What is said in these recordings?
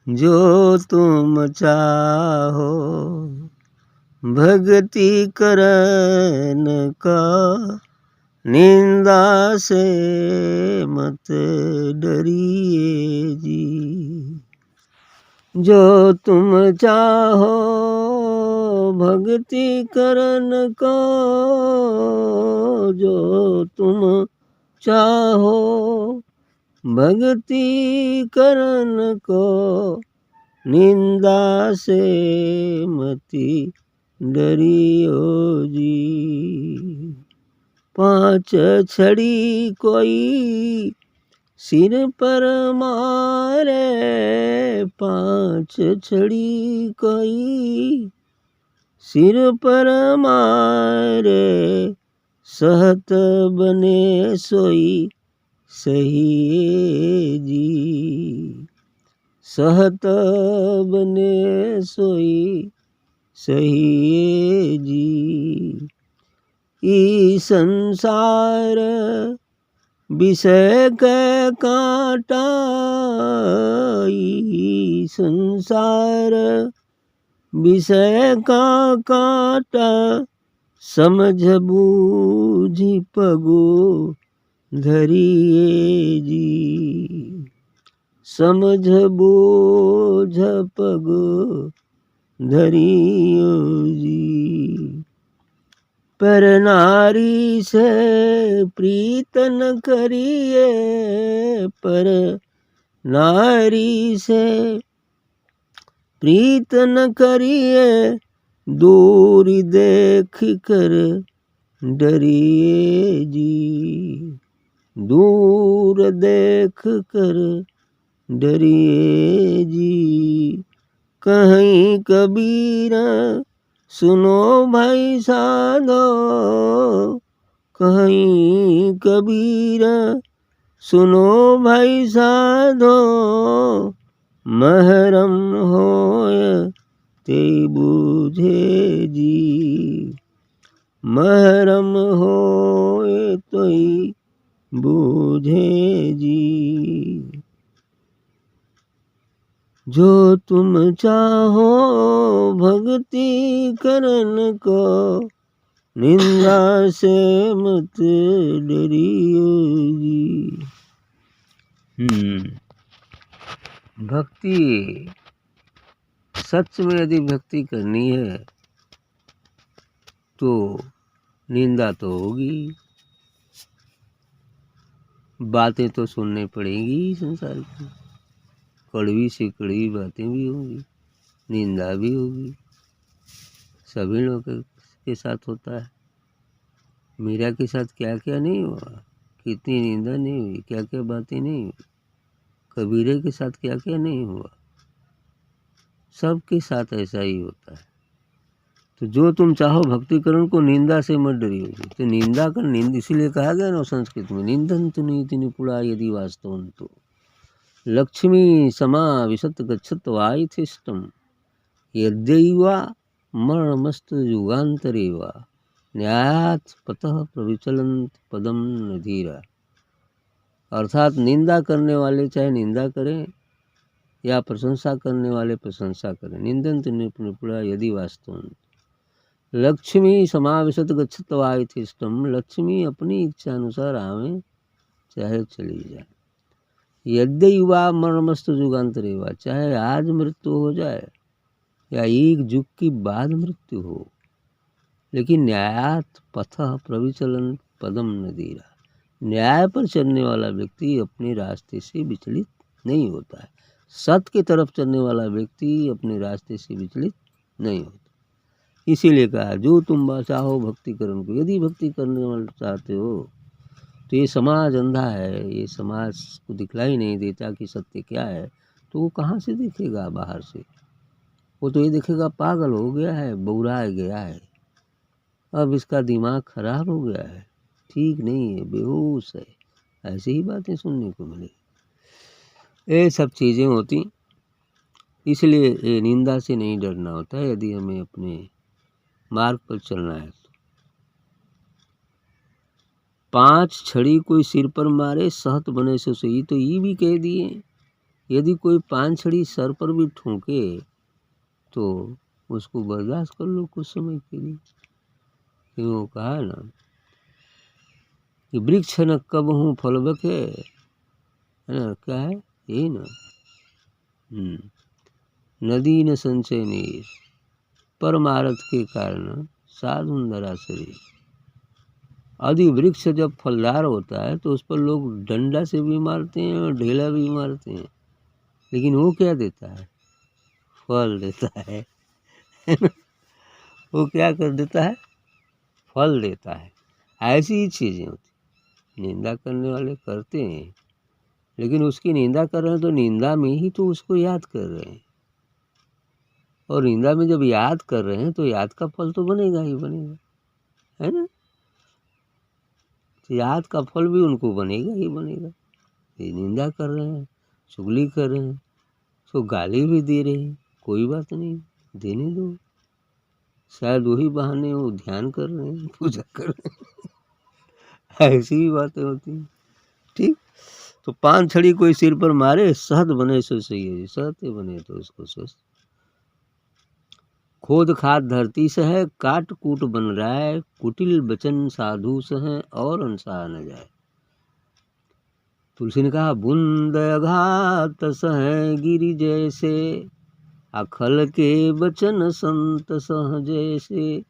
जो तुम चाहो भक्ति करन का, निंदा से मत डरिए जी। जो तुम चाहो भक्ति करन को, जो तुम चाहो भक्ति करन को, निंदा से मति डरियो जी। 5 छड़ी कोई सिर पर मारे, 5 छड़ी कोई सिर पर मारे, सहत बने सोई सही जी। सहत बने सोई सही जी। ई संसार विषय के कांटा, ई संसार विषय का कांटा, समझ बूझ पगो धरिए जी। समझ बूझ पगो धरियो जी। पर नारी से प्रीत न करिए, पर नारी से प्रीत न करिए, दूर देख कर डरिए जी। दूर देख कर डरिए जी। कहीं कबीरा सुनो भाई साधो, कहीं कबीरा सुनो भाई साधो, महरम होय ते बूझे जी। महरम होय तोई बूझे जी। जो तुम चाहो भक्ति करन को, निंदा से मत डरियो जी। भक्ति, सच में यदि भक्ति करनी है तो निंदा तो होगी, बातें तो सुननी पड़ेगी संसार की, कड़वी से कड़वी बातें भी होंगी, निंदा भी होगी। सभी लोगों के साथ होता है। मीरा के साथ क्या क्या नहीं हुआ, कितनी निंदा नहीं हुई, क्या क्या बातें नहीं हुई। कबीरे के साथ क्या क्या नहीं हुआ। सबके साथ ऐसा ही होता है। तो जो तुम चाहो भक्ति करण को, निंदा से मत डरियो। तो निंदा कर, निंद इसीलिए कहा गया ना संस्कृत में, निंदन तो नीति निपुणा यदि वास्तव तो लक्ष्मी समा विशत गच्छत वाइथिष्टम, यद्यैवा मरणमस्त युगांतरेवा, न्यायात पतः प्रविचलंत पदम नधीरा। अर्थात निंदा करने वाले चाहे निंदा करें या प्रशंसा करने वाले प्रशंसा करें, निंदन तो निपुणा यदि वास्तव। लक्ष्मी समाविशत गच्छत वाइथिष्टम, लक्ष्मी अपनी इच्छा अनुसार आवे चाहे चली जाए। यद्यैवा मरणमस्त युगांतरेवा, चाहे आज मृत्यु हो जाए या एक युग की बाद मृत्यु हो, लेकिन न्यायात पथः प्रविचलन पदम नदीरा, न्याय पर चलने वाला व्यक्ति अपने रास्ते से विचलित नहीं होता है। सत्य की तरफ चलने वाला व्यक्ति अपने रास्ते से विचलित नहीं होता। इसीलिए कहा जो तुम चाहो भक्ति करण को। यदि भक्ति करने वाले चाहते हो तो ये समाज अंधा है, ये समाज को दिखलाई नहीं देता कि सत्य क्या है, तो वो कहाँ से दिखेगा बाहर से। वो तो ये दिखेगा पागल हो गया है, बौरा गया है, अब इसका दिमाग खराब हो गया है, ठीक नहीं है, बेहोश है। ऐसी ही बातें सुनने को मिले। ये सब चीज़ें होती, इसलिए ये निंदा से नहीं डरना होता है यदि हमें अपने मार्ग पर चलना है तो। 5 छड़ी कोई सिर पर मारे, सहत बने सो सही, तो ये भी कह दिए यदि कोई 5 छड़ी सर पर भी ठोके तो उसको बर्दाश्त कर लो कुछ समय के लिए। क्यों कहा ना कि वृक्ष न कबहू फल बके, है ना, क्या है यही ना। नदी न संचय नीर, परमारथ के कारण साधु धरा शरीर। आदि वृक्ष जब फलदार होता है तो उस पर लोग डंडा से भी मारते हैं और ढेला भी मारते हैं, लेकिन वो क्या देता है? फल देता है वो क्या कर देता है? फल देता है। ऐसी ही चीज़ें होती, निंदा करने वाले करते हैं, लेकिन उसकी निंदा कर रहे हैं तो निंदा में ही तो उसको याद कर रहे हैं, और निंदा में जब याद कर रहे हैं तो याद का फल तो बनेगा ही बनेगा, है ना। तो याद का फल भी उनको बनेगा ही बनेगा। ये निंदा कर रहे हैं, चुगली कर रहे हैं, तो गाली भी दे रहे हैं, कोई बात नहीं, देने दो। शायद वही बहाने वो ध्यान कर रहे हैं, पूजा कर रहे हैं ऐसी ही बातें होती हैं। ठीक, तो 5 छड़ी कोई सिर पर मारे, शहद बने सो सही है, शहद बने तो उसको स्वस्थ। खोद खाद धरती से है, काट कूट बन रहा है, कुटिल बचन साधु से है, और अनसा न जाए। तुलसी ने कहा बूंद अघात सह गिरि जैसे, अखल के बचन संत सह जैसे। ये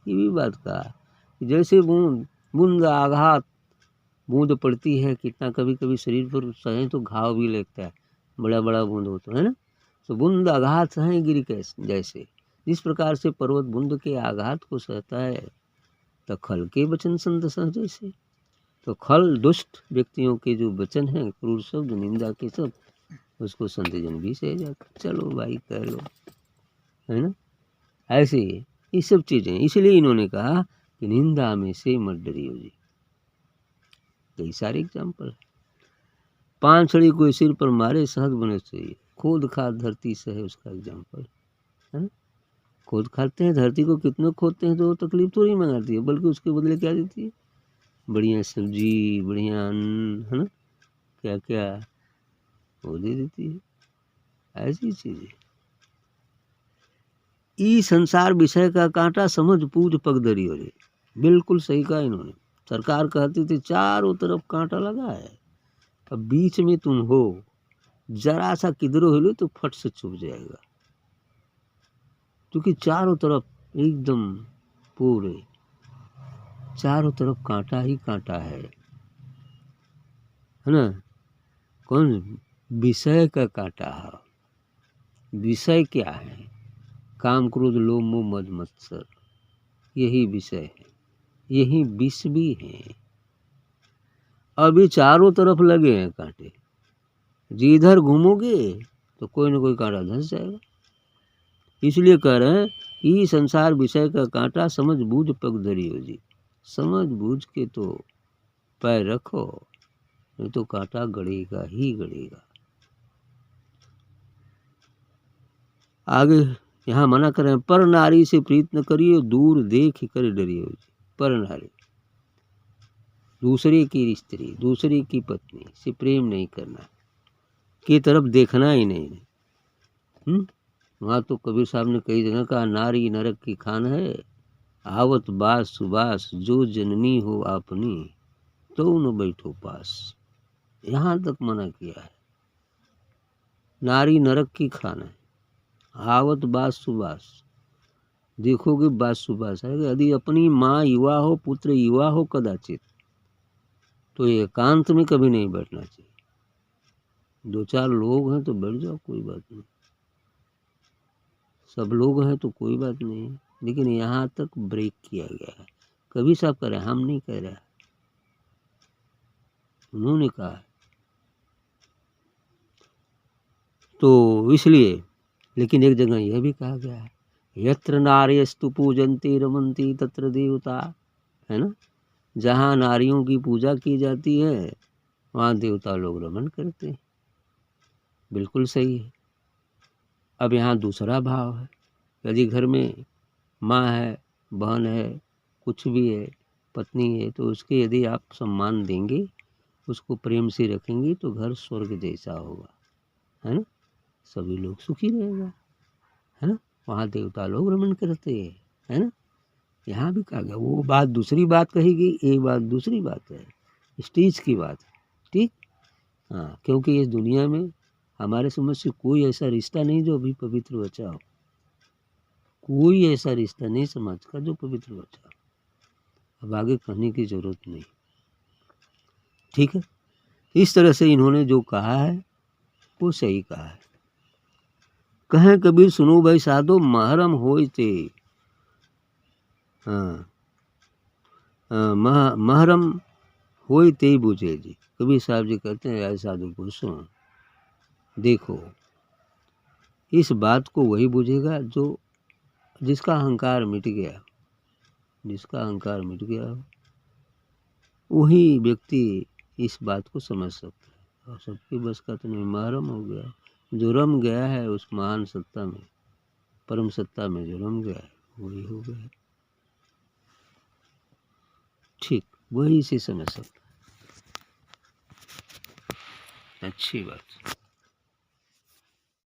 भी बात कहा, जैसे बूंद बूंद आघात, बूंद पड़ती है, कितना कभी कभी शरीर पर सहे तो घाव भी लगता है, बड़ा बड़ा बूंद हो तो, है ना। तो बूंद आघात सहे गिरि कैसे जैसे, जिस प्रकार से पर्वत बूंद के आघात को सहता है, तो खल के वचन संत सह जैसे। तो खल दुष्ट व्यक्तियों के जो वचन हैं, क्रूर शब्द, निंदा के सब, उसको संत जन भी सह जाते। चलो भाई कह लो, है ना। ऐसे ही ये सब चीजें, इसलिए इन्होंने कहा कि निंदा में से मत डरियो जी। कई सारे एग्जाम्पल है। 5 छड़ी कोई सिर पर मारे, शहद बने चाहिए, खोद खाद धरती से है उसका एग्जाम्पल, है ना। खोद खाते हैं धरती को, कितने खोदते हैं तो वो तकलीफ थोड़ी मंगाती है, बल्कि उसके बदले क्या देती है? बढ़िया सब्जी, बढ़िया अन्न, है ना, क्या क्या वो दे देती है। ऐसी चीज है। ई संसार विषय का कांटा, समझ पूज पगधरी हो रे। बिल्कुल सही कहा इन्होंने। सरकार कहती थी चारों तरफ कांटा लगा है, अब बीच में तुम हो, जरा सा किधरो हिले तो फट से चुभ जाएगा, क्योंकि चारों तरफ एकदम पूरे चारों तरफ कांटा ही कांटा है ना। कौन? विषय का कांटा है। विषय क्या है? काम क्रोध लोभ मोह मद मत्सर, यही विषय है, यही विष भी है। अभी चारों तरफ लगे हैं कांटे, जिधर घूमोगे तो कोई ना कोई कांटा धंस जाएगा। इसलिए कह रहे हैं ये संसार विषय का कांटा, समझ बूझ पग धरी हो जी। समझ बूझ के तो पैर रखो, नहीं तो कांटा गड़ेगा ही गड़ेगा। आगे यहाँ मना करें, पर नारी से प्रीत न करियो, दूर देख कर डरियो जी। पर नारी, दूसरे की स्त्री, दूसरे की पत्नी से प्रेम नहीं करना, की तरफ देखना ही नहीं। वहाँ तो कबीर साहब ने कई जगह कहा, नारी नरक की खान है, आवत बास सुबास, जो जननी हो आपनी, तो न बैठो पास। यहाँ तक मना किया है। नारी नरक की खान है, आवत बास सुबास, देखोगे बास सुबास है। यदि अपनी माँ युवा हो, पुत्र युवा हो कदाचित, तो एकांत में कभी नहीं बैठना चाहिए। 2-4 लोग हैं तो बैठ जाओ, कोई बात नहीं, सब लोग हैं तो कोई बात नहीं, लेकिन यहाँ तक ब्रेक किया गया है। कभी साहब कह रहे हैं, हम नहीं कह रहे, उन्होंने कहा। तो इसलिए, लेकिन एक जगह यह भी कहा गया है, यत्र नार्यस्तु पूजन्ते रमन्ति तत्र देवता, है ना। जहाँ नारियों की पूजा की जाती है वहाँ देवता लोग रमन करते हैं। बिल्कुल सही है। अब यहाँ दूसरा भाव है, यदि घर में माँ है, बहन है, कुछ भी है, पत्नी है, तो उसके यदि आप सम्मान देंगे, उसको प्रेम से रखेंगे, तो घर स्वर्ग जैसा होगा। है ना, सभी लोग सुखी रहेगा, है ना। वहाँ देवता लोग रमण करते हैं, है ना। यहाँ भी कहा गया, वो बात दूसरी बात कही गई, ये बात दूसरी बात है, स्टेज की बात है, ठीक। हाँ, क्योंकि इस दुनिया में हमारे समझ से कोई ऐसा रिश्ता नहीं जो अभी पवित्र बचा हो, कोई ऐसा रिश्ता नहीं समाज का जो पवित्र बचा हो। अब आगे कहने की जरूरत नहीं, ठीक है। इस तरह से इन्होंने जो कहा है वो सही कहा है। कहें कबीर सुनो भाई साधो महरम होय ते, हाँ, महरम होय ते बुझे जी। कबीर साहब जी कहते हैं, ऐसा साधु को सुनो, देखो इस बात को वही बुझेगा जो जिसका अहंकार मिट गया, जिसका अहंकार मिट गया हो, वही व्यक्ति इस बात को समझ सकता है। और सबके बस का तो नहीं, महरम हो गया, जो रम गया है उस महान सत्ता में, परम सत्ता में जो रम गया है वही हो गया, ठीक, वही इसे समझ सकता है। अच्छी बात।